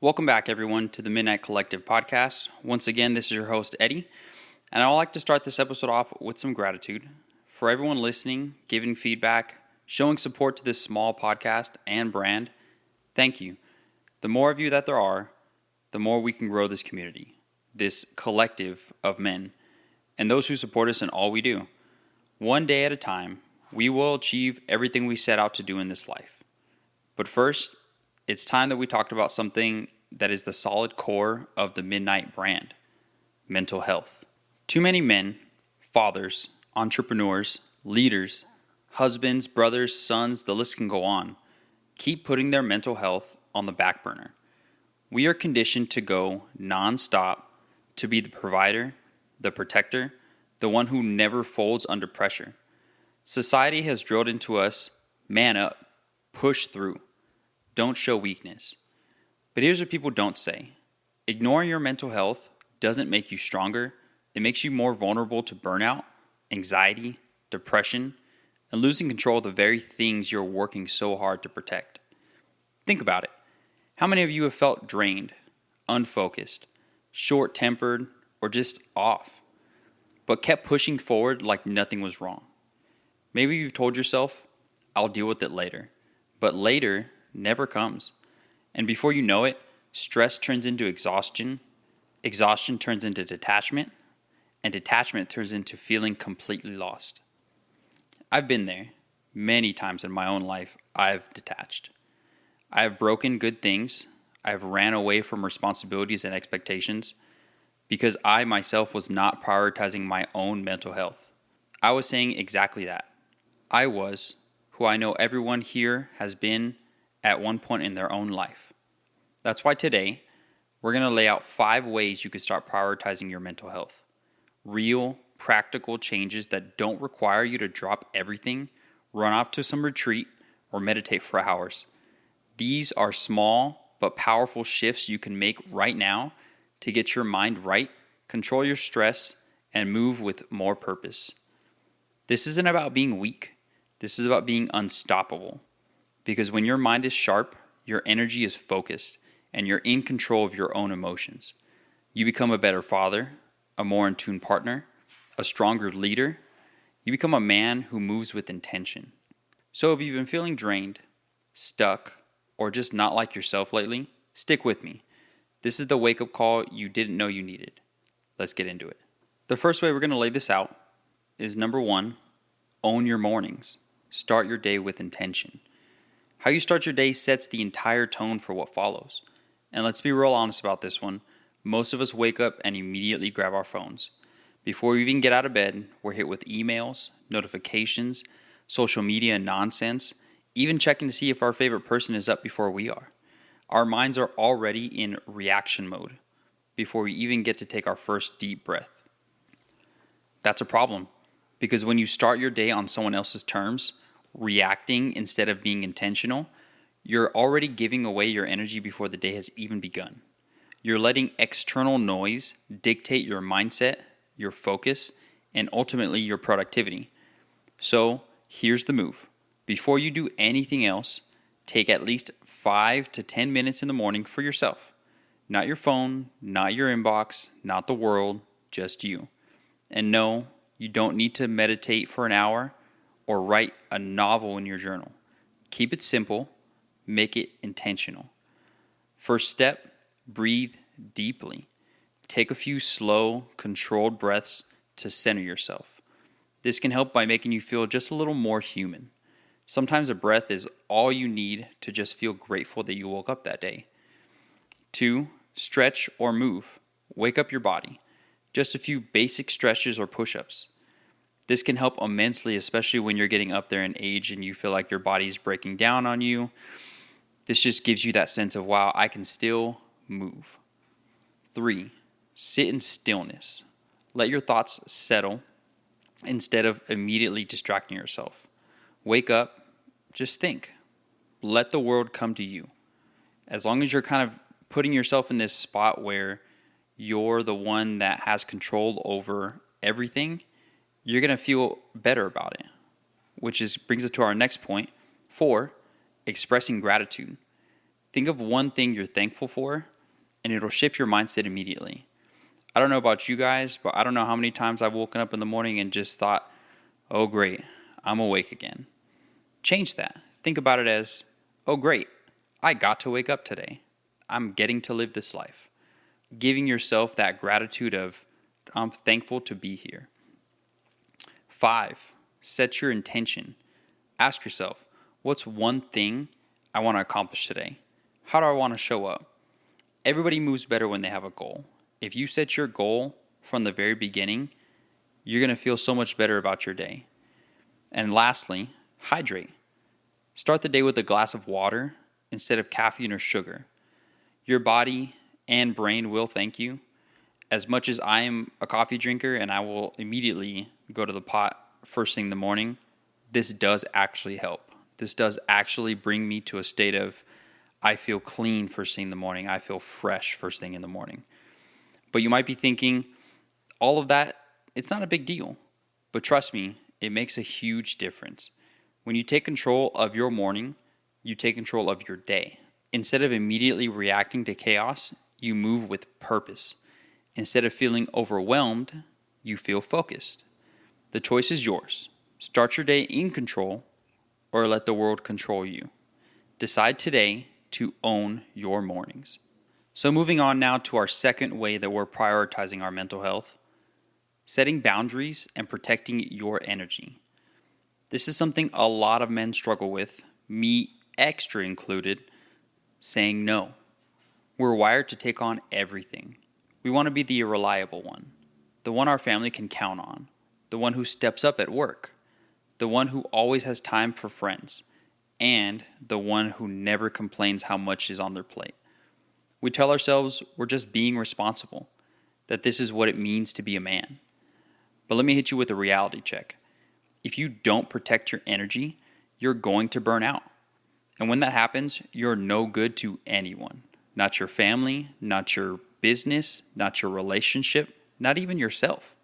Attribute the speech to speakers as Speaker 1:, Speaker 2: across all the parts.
Speaker 1: Welcome back, everyone, to the Midnight Collective podcast. Once again, this is your host, Eddie, and I would like to start this episode off with some gratitude for everyone listening, giving feedback, showing support to this small podcast and brand. Thank you. The more of you that there are, the more we can grow this community, this collective of men, and those who support us in all we do. One day at a time, we will achieve everything we set out to do in this life. But first, it's time that we talked about something that is the solid core of the Midnight brand: mental health. Too many men, fathers, entrepreneurs, leaders, husbands, brothers, sons, the list can go on, keep putting their mental health on the back burner. We are conditioned to go nonstop, to be the provider, the protector, the one who never folds under pressure. Society has drilled into us, man up, push through. Don't show weakness. But here's what people don't say. Ignoring your mental health doesn't make you stronger. It makes you more vulnerable to burnout, anxiety, depression, and losing control of the very things you're working so hard to protect. Think about it. How many of you have felt drained, unfocused, short-tempered, or just off, but kept pushing forward like nothing was wrong? Maybe you've told yourself, I'll deal with it later. But later never comes. And before you know it, stress turns into exhaustion turns into detachment, and detachment turns into feeling completely lost. I've been there. Many times in my own life, I've detached. I have broken good things. I've ran away from responsibilities and expectations because I myself was not prioritizing my own mental health. I was saying exactly that. I was who I know everyone here has been at one point in their own life. That's why today, we're going to lay out 5 ways you can start prioritizing your mental health. Real, practical changes that don't require you to drop everything, run off to some retreat, or meditate for hours. These are small but powerful shifts you can make right now to get your mind right, control your stress, and move with more purpose. This isn't about being weak. This is about being unstoppable. Because when your mind is sharp, your energy is focused, and you're in control of your own emotions. You become a better father, a more in tune partner, a stronger leader. You become a man who moves with intention. So if you've been feeling drained, stuck, or just not like yourself lately, stick with me. This is the wake-up call you didn't know you needed. Let's get into it. The first way we're going to lay this out is number 1, own your mornings. Start your day with intention. How you start your day sets the entire tone for what follows. And let's be real honest about this one. Most of us wake up and immediately grab our phones. Before we even get out of bed, we're hit with emails, notifications, social media nonsense, even checking to see if our favorite person is up before we are. Our minds are already in reaction mode before we even get to take our first deep breath. That's a problem, because when you start your day on someone else's terms, reacting instead of being intentional, you're already giving away your energy before the day has even begun. You're letting external noise dictate your mindset, your focus, and ultimately your productivity. So here's the move. Before you do anything else, take at least 5 to 10 minutes in the morning for yourself. Not your phone, not your inbox, not the world, just you. And no, you don't need to meditate for an hour or write a novel in your journal. Keep it simple, make it intentional. First step, breathe deeply. Take a few slow, controlled breaths to center yourself. This can help by making you feel just a little more human. Sometimes a breath is all you need to just feel grateful that you woke up that day. 2, stretch or move. Wake up your body. Just a few basic stretches or push-ups. This can help immensely, especially when you're getting up there in age and you feel like your body's breaking down on you. This just gives you that sense of, wow, I can still move. 3, sit in stillness. Let your thoughts settle instead of immediately distracting yourself. Wake up, just think. Let the world come to you. As long as you're kind of putting yourself in this spot where you're the one that has control over everything, you're going to feel better about it, which brings us to our next point. 4, expressing gratitude. Think of one thing you're thankful for, and it'll shift your mindset immediately. I don't know about you guys, but I don't know how many times I've woken up in the morning and just thought, oh great, I'm awake again. Change that. Think about it as, oh great, I got to wake up today. I'm getting to live this life. Giving yourself that gratitude of, I'm thankful to be here. 5, set your intention. Ask yourself, what's one thing I want to accomplish today? How do I want to show up? Everybody moves better when they have a goal. If you set your goal from the very beginning, you're going to feel so much better about your day. And lastly, hydrate. Start the day with a glass of water instead of caffeine or sugar. Your body and brain will thank you. As much as I am a coffee drinker and I will immediately go to the pot first thing in the morning, this does actually help. This does actually bring me to a state of, I feel clean first thing in the morning. I feel fresh first thing in the morning. But you might be thinking, all of that, it's not a big deal. But trust me, it makes a huge difference. When you take control of your morning, you take control of your day. Instead of immediately reacting to chaos, you move with purpose. Instead of feeling overwhelmed, you feel focused. The choice is yours. Start your day in control or let the world control you. Decide today to own your mornings. So moving on now to our second way that we're prioritizing our mental health, setting boundaries and protecting your energy. This is something a lot of men struggle with, me extra included, saying no. We're wired to take on everything. We want to be the reliable one, the one our family can count on, the one who steps up at work, the one who always has time for friends, and the one who never complains how much is on their plate. We tell ourselves we're just being responsible, that this is what it means to be a man. But let me hit you with a reality check. If you don't protect your energy, you're going to burn out. And when that happens, you're no good to anyone. Not your family, not your business, not your relationship, not even yourself.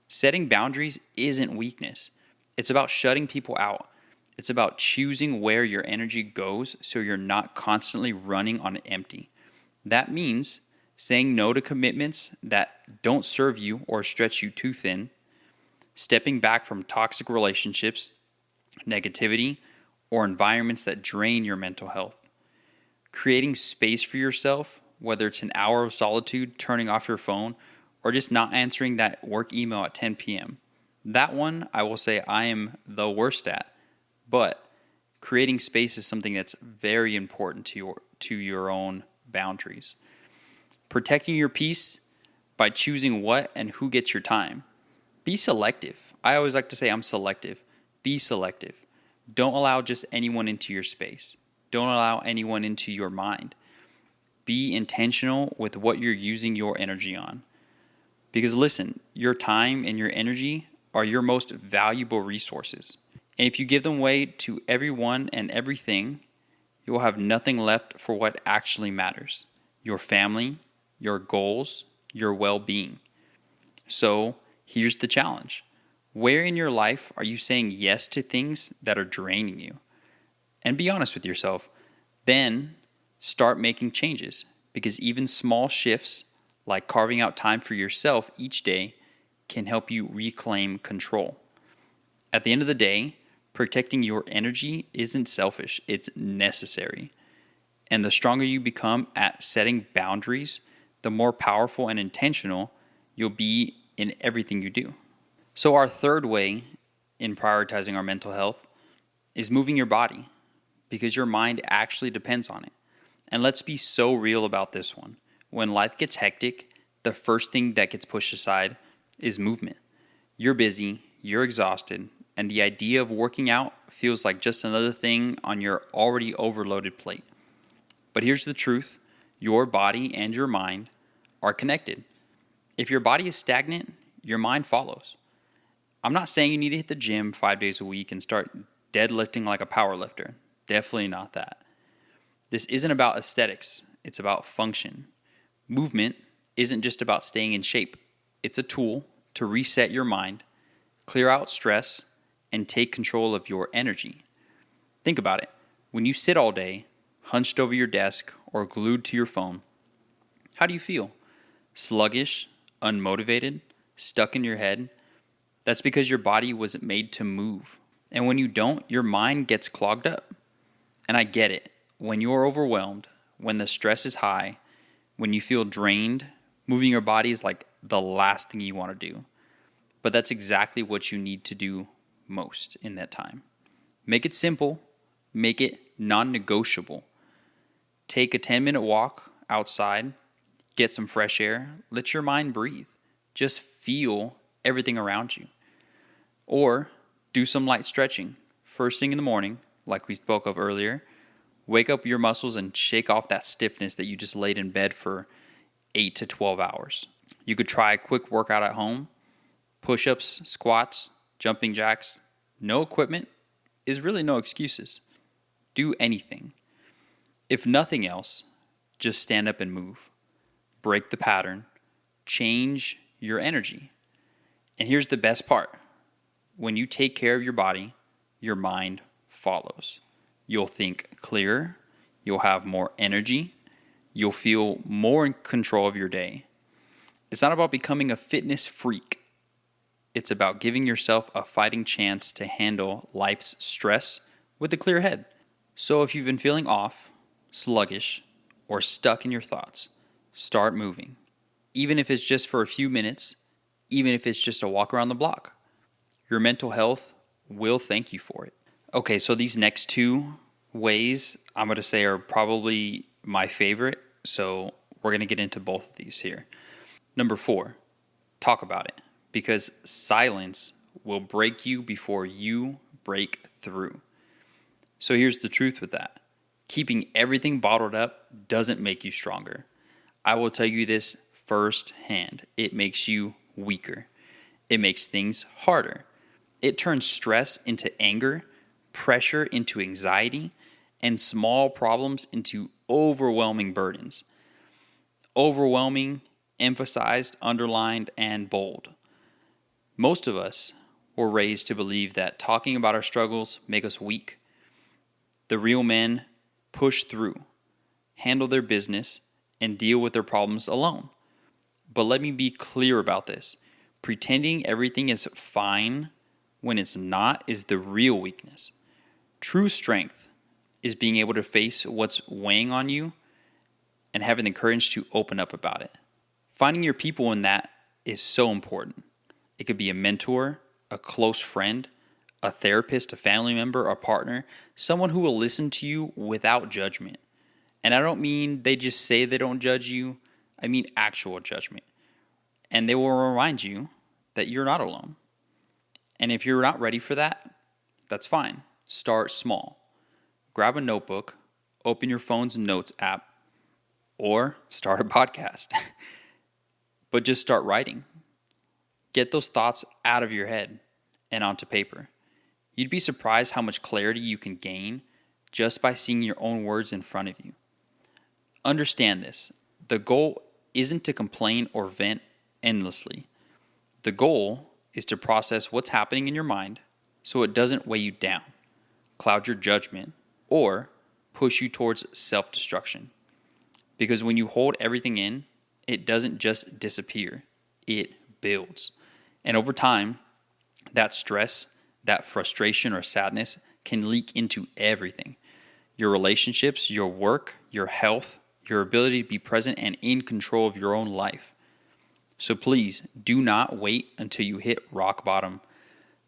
Speaker 1: Setting boundaries isn't weakness. It's about shutting people out. It's about choosing where your energy goes so you're not constantly running on empty. That means saying no to commitments that don't serve you or stretch you too thin, stepping back from toxic relationships, negativity, or environments that drain your mental health. Creating space for yourself, whether it's an hour of solitude, turning off your phone, or just not answering that work email at 10 p.m. That one, I will say I am the worst at. But creating space is something that's very important to your own boundaries. Protecting your peace by choosing what and who gets your time. Be selective. I always like to say I'm selective. Be selective. Don't allow just anyone into your space. Don't allow anyone into your mind. Be intentional with what you're using your energy on. Because listen, your time and your energy are your most valuable resources. And if you give them away to everyone and everything, you will have nothing left for what actually matters. Your family, your goals, your well-being. So here's the challenge. Where in your life are you saying yes to things that are draining you? And be honest with yourself. Then start making changes, because even small shifts like carving out time for yourself each day can help you reclaim control. At the end of the day, protecting your energy isn't selfish, it's necessary. And the stronger you become at setting boundaries, the more powerful and intentional you'll be in everything you do. So our third way in prioritizing our mental health is moving your body, because your mind actually depends on it. And let's be so real about this one. When life gets hectic, the first thing that gets pushed aside is movement. You're busy, you're exhausted, and the idea of working out feels like just another thing on your already overloaded plate. But here's the truth. Your body and your mind are connected. If your body is stagnant, your mind follows. I'm not saying you need to hit the gym 5 days a week and start deadlifting like a power lifter. Definitely not that. This isn't about aesthetics. It's about function. Movement isn't just about staying in shape. It's a tool to reset your mind, clear out stress, and take control of your energy. Think about it. When you sit all day, hunched over your desk or glued to your phone, How do you feel? Sluggish, unmotivated, stuck in your head? That's because your body was made to move. And when you don't, your mind gets clogged up. And I get it. When you're overwhelmed, when the stress is high, when you feel drained, moving your body is like the last thing you want to do. But that's exactly what you need to do most in that time. Make it simple. Make it non-negotiable. Take a 10-minute walk outside. Get some fresh air. Let your mind breathe. Just feel everything around you. Or do some light stretching. First thing in the morning, like we spoke of earlier, wake up your muscles and shake off that stiffness that you just laid in bed for 8 to 12 hours. You could try a quick workout at home. Push-ups, squats, jumping jacks. No equipment is really no excuses. Do anything. If nothing else, just stand up and move. Break the pattern. Change your energy. And here's the best part. When you take care of your body, your mind follows. You'll think clearer. You'll have more energy. You'll feel more in control of your day. It's not about becoming a fitness freak. It's about giving yourself a fighting chance to handle life's stress with a clear head. So if you've been feeling off, sluggish, or stuck in your thoughts, start moving. Even if it's just for a few minutes, even if it's just a walk around the block. Your mental health will thank you for it. Okay, so these next two ways I'm going to say are probably my favorite. So we're going to get into both of these here. Number 4, talk about it. Because silence will break you before you break through. So here's the truth with that. Keeping everything bottled up doesn't make you stronger. I will tell you this firsthand. It makes you weaker. It makes things harder. It turns stress into anger, pressure into anxiety, and small problems into overwhelming burdens. Overwhelming, emphasized, underlined, and bold. Most of us were raised to believe that talking about our struggles make us weak. The real men push through, handle their business, and deal with their problems alone. But let me be clear about this. Pretending everything is fine when it's not is the real weakness. True strength is being able to face what's weighing on you and having the courage to open up about it. Finding your people in that is so important. It could be a mentor, a close friend, a therapist, a family member, a partner, someone who will listen to you without judgment. And I don't mean they just say they don't judge you. I mean actual judgment. And they will remind you that you're not alone. And if you're not ready for that, that's fine. Start small. Grab a notebook, open your phone's notes app, or start a podcast. But just start writing. Get those thoughts out of your head and onto paper. You'd be surprised how much clarity you can gain just by seeing your own words in front of you. Understand this. The goal isn't to complain or vent endlessly. The goal is to process what's happening in your mind so it doesn't weigh you down, cloud your judgment, or push you towards self-destruction. Because when you hold everything in, it doesn't just disappear, it builds. And over time, that stress, that frustration or sadness can leak into everything. Your relationships, your work, your health, your ability to be present and in control of your own life. So please do not wait until you hit rock bottom.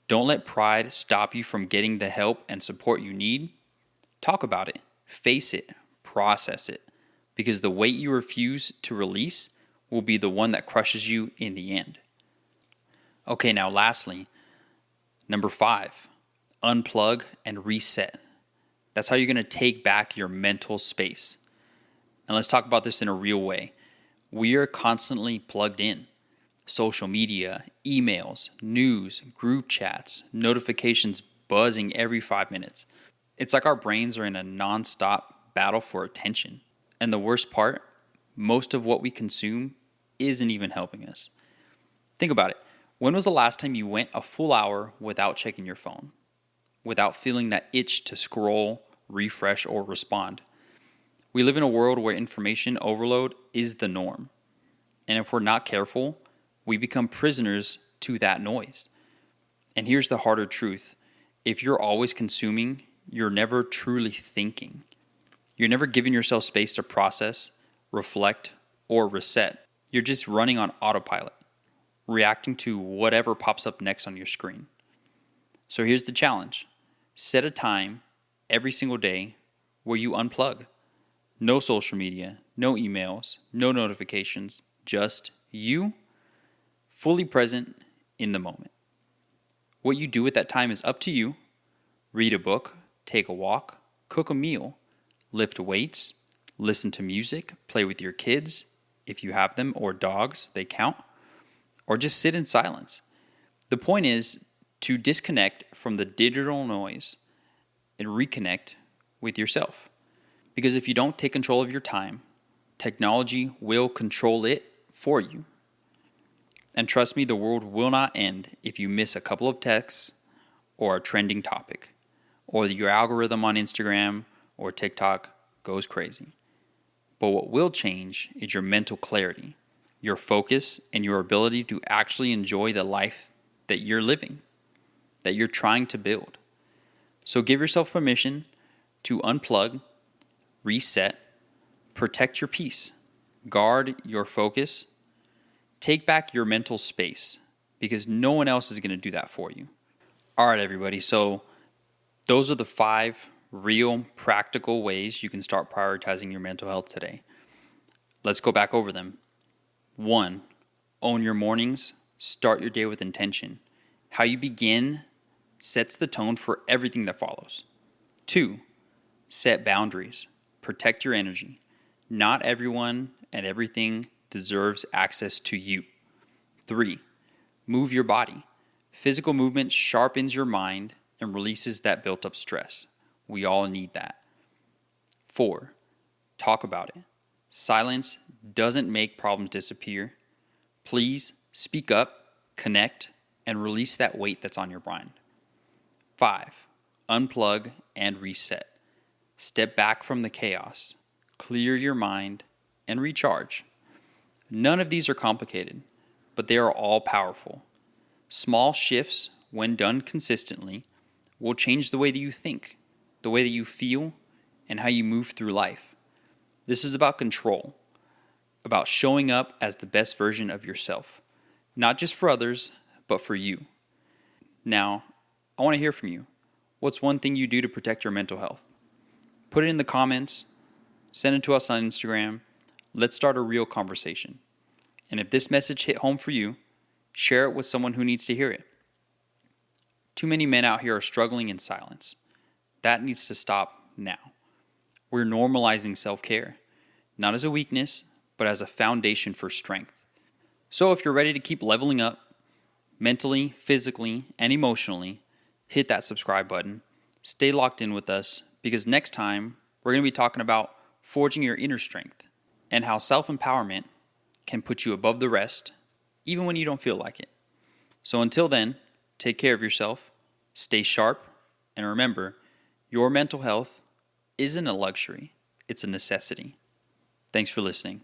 Speaker 1: Don't let pride stop you from getting the help and support you need. Talk about it, face it, process it, because the weight you refuse to release will be the one that crushes you in the end. Okay, now lastly, number 5, unplug and reset. That's how you're going to take back your mental space. And let's talk about this in a real way. We are constantly plugged in. Social media, emails, news, group chats, notifications buzzing every 5 minutes. It's like our brains are in a nonstop battle for attention. And the worst part, most of what we consume isn't even helping us. Think about it. When was the last time you went a full hour without checking your phone? Without feeling that itch to scroll, refresh, or respond? We live in a world where information overload is the norm. And if we're not careful, we become prisoners to that noise. And here's the harder truth. If you're always consuming, you're never truly thinking. You're never giving yourself space to process, reflect, or reset. You're just running on autopilot, reacting to whatever pops up next on your screen. So here's the challenge. Set a time every single day where you unplug. No social media, no emails, no notifications, just you, fully present in the moment. What you do with that time is up to you. Read a book, take a walk, cook a meal, lift weights, listen to music, play with your kids, if you have them, or dogs, they count, or just sit in silence. The point is to disconnect from the digital noise and reconnect with yourself. Because if you don't take control of your time, technology will control it for you. And trust me, the world will not end if you miss a couple of texts or a trending topic, or your algorithm on Instagram or TikTok goes crazy. But what will change is your mental clarity, your focus, and your ability to actually enjoy the life that you're living, that you're trying to build. So give yourself permission to unplug, reset, protect your peace, guard your focus, take back your mental space, because no one else is going to do that for you. All right, everybody. So those are the 5 real practical ways you can start prioritizing your mental health today. Let's go back over them. 1, own your mornings. Start your day with intention. How you begin sets the tone for everything that follows. 2, set boundaries. Protect your energy. Not everyone and everything deserves access to you. 3, move your body. Physical movement sharpens your mind and releases that built-up stress. We all need that. 4, talk about it. Silence doesn't make problems disappear. Please speak up, connect, and release that weight that's on your mind. 5, unplug and reset. Step back from the chaos, clear your mind, and recharge. None of these are complicated, but they are all powerful. Small shifts, when done consistently, will change the way that you think, the way that you feel, and how you move through life. This is about control, about showing up as the best version of yourself, not just for others, but for you. Now, I want to hear from you. What's one thing you do to protect your mental health? Put it in the comments, send it to us on Instagram. Let's start a real conversation. And if this message hit home for you, share it with someone who needs to hear it. Too many men out here are struggling in silence. That needs to stop now. We're normalizing self-care, not as a weakness, but as a foundation for strength. So if you're ready to keep leveling up, mentally, physically, and emotionally, hit that subscribe button. Stay locked in with us, because next time we're going to be talking about forging your inner strength and how self-empowerment can put you above the rest, even when you don't feel like it. So until then, take care of yourself, stay sharp, and remember, your mental health isn't a luxury, it's a necessity. Thanks for listening.